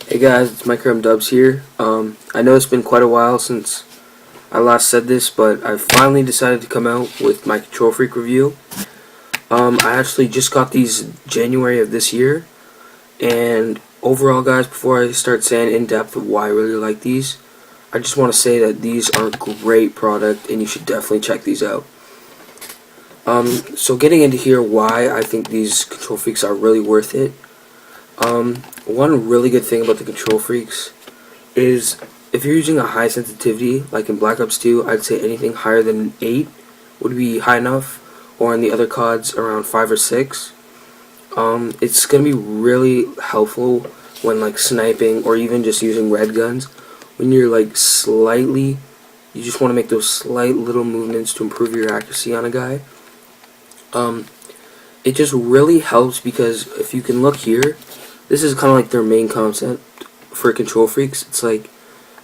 Hey guys, it's Micro Dubs here. I know it's been quite a while since I last said this, but I finally decided to come out with my Kontrol Freek review. I actually just got these January of this year, and overall guys, before I start saying in depth of why I really like these, I just want to say that these are a great product and you should definitely check these out. So getting into here why I think these Kontrol Freeks are really worth it. One really good thing about the Kontrol Freeks is if you're using a high sensitivity, like in Black Ops 2, I'd say anything higher than 8 would be high enough, or on the other CODs around 5 or 6. It's going to be really helpful when like sniping or even just using red guns. When you're like you just want to make those slight little movements to improve your accuracy on a guy. It just really helps because if you can look here, this is kind of like their main concept for Kontrol Freeks. It's like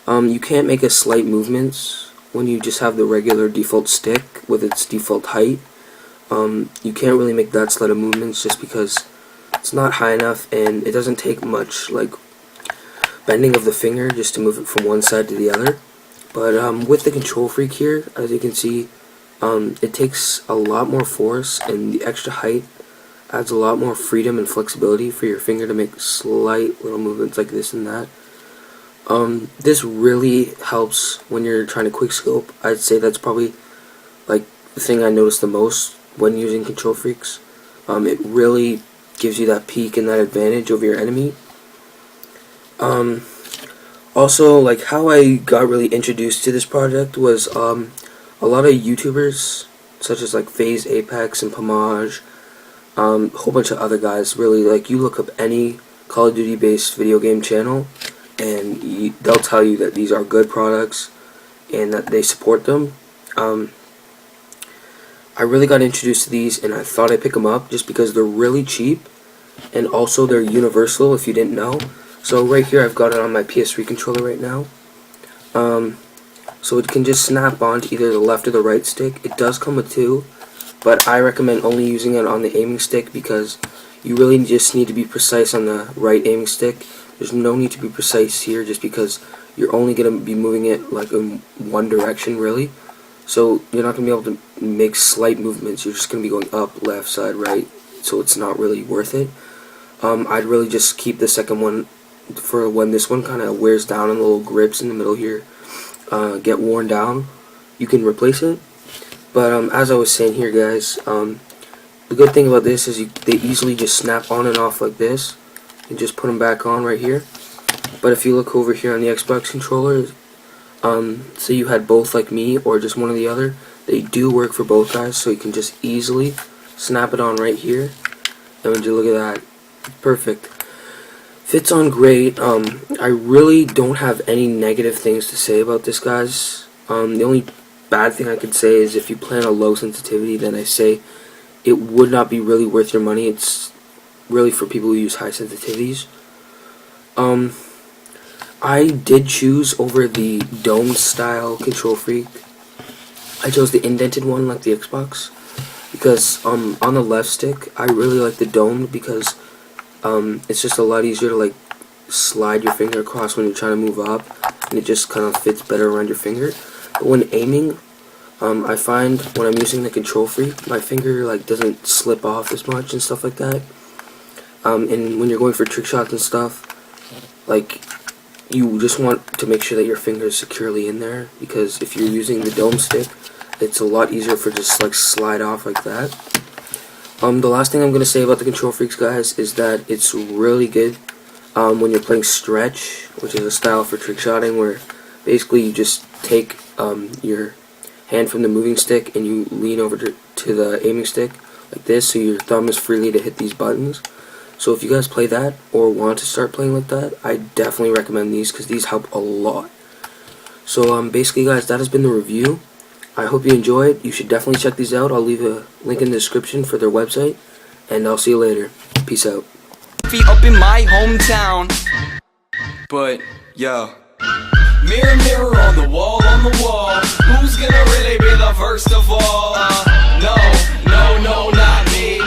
you can't make a slight movements when you just have the regular default stick with its default height. You can't really make that slight of movements just because it's not high enough, and it doesn't take much like bending of the finger just to move it from one side to the other. But with the Kontrol Freek here, as you can see, it takes a lot more force, and the extra height adds a lot more freedom and flexibility for your finger to make slight little movements like this and that. This really helps when you're trying to quick scope. I'd say that's probably like the thing I noticed the most when using Kontrol Freeks. It really gives you that peak and that advantage over your enemy. Also, like how I got really introduced to this project was a lot of YouTubers such as like FaZe Apex and Pomage, a whole bunch of other guys. Really, like you look up any Call of Duty based video game channel and they'll tell you that these are good products and that they support them. I really got introduced to these and I thought I'd pick them up just because they're really cheap, and also they're universal if you didn't know. So right here I've got it on my PS3 controller right now. So it can just snap onto either the left or the right stick. It does come with two, but I recommend only using it on the aiming stick because you really just need to be precise on the right aiming stick. There's no need to be precise here just because you're only going to be moving it like in one direction really. So you're not going to be able to make slight movements. You're just going to be going up, left, side, right. So it's not really worth it. I'd really just keep the second one for when this one kind of wears down and the little grips in the middle here get worn down. You can replace it. But as I was saying here guys, the good thing about this is they easily just snap on and off like this and just put them back on right here. But if you look over here on the Xbox controller, say you had both like me or just one or the other, they do work for both guys, so you can just easily snap it on right here. And would you look at that, perfect. Fits on great. I really don't have any negative things to say about this guys. The only bad thing I could say is if you plan a low sensitivity, then I say it would not be really worth your money. It's really for people who use high sensitivities. I did choose over the dome style Kontrol Freek. I chose the indented one like the Xbox because on the left stick I really like the dome because it's just a lot easier to like slide your finger across when you're trying to move up, and it just kind of fits better around your finger. But when aiming, I find when I'm using the Kontrol Freek, my finger like doesn't slip off as much and stuff like that. And when you're going for trick shots and stuff, like you just want to make sure that your finger is securely in there, because if you're using the dome stick, it's a lot easier for just like slide off like that. The last thing I'm going to say about the Kontrol Freeks guys is that it's really good when you're playing stretch, which is a style for trick shotting where basically you just take your hand from the moving stick and you lean over to the aiming stick like this, so your thumb is freely to hit these buttons. So if you guys play that or want to start playing like that, I definitely recommend these because these help a lot. So basically guys, that has been the review. I hope you enjoyed. You should definitely check these out. I'll leave a link in the description for their website, and I'll see you later. Peace out. Up in my hometown, but yo, mirror, mirror on the wall, who's gonna really be the first of all? No, not me.